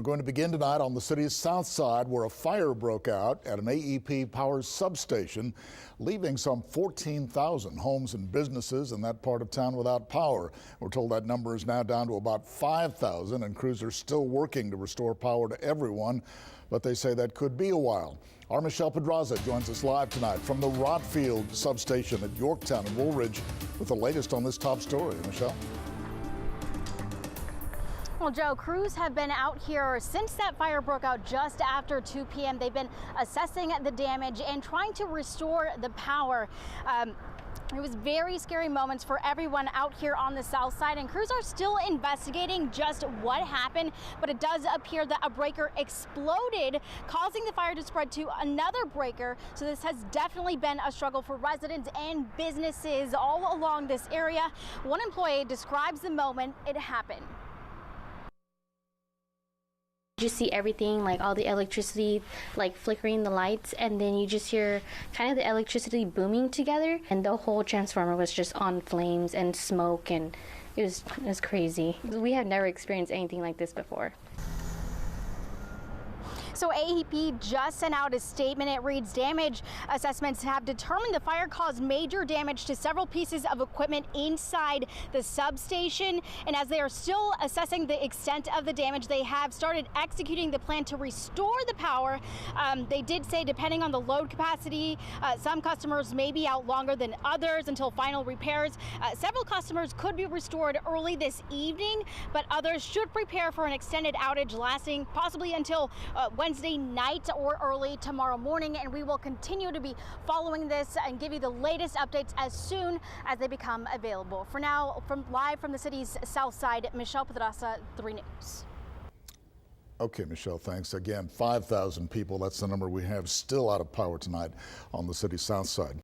We're going to begin tonight on the city's south side, where a fire broke out at an AEP power substation, leaving some 14,000 homes and businesses in that part of town without power. We're told that number is now down to about 5,000, and crews are still working to restore power to everyone, but they say that could be a while. Our Michelle Pedraza joins us live tonight from the Rodfield substation at Yorktown and Woolridge with the latest on this top story. Michelle? Well, Joe, crews have been out here since that fire broke out just after 2 p.m. They've been assessing the damage and trying to restore the power. It was very scary moments for everyone out here on the south side, and crews are still investigating just what happened, but it does appear that a breaker exploded, causing the fire to spread to another breaker. So this has definitely been a struggle for residents and businesses all along this area. One employee describes the moment it happened. You see everything, like all the electricity, like flickering the lights, and then you just hear kind of the electricity booming together, and the whole transformer was just on flames and smoke, and it was crazy. We have never experienced anything like this before. So AEP just sent out a statement. It reads, damage assessments have determined the fire caused major damage to several pieces of equipment inside the substation. And as they are still assessing the extent of the damage, they have started executing the plan to restore the power. They did say, depending on the load capacity, some customers may be out longer than others until final repairs. Several customers could be restored early this evening, but others should prepare for an extended outage lasting possibly until Wednesday night or early tomorrow morning, and we will continue to be following this and give you the latest updates as soon as they become available. For now, live from the city's south side, Michelle Pedraza, 3 News. Okay, Michelle, thanks again. 5,000 people, that's the number we have still out of power tonight on the city's south side.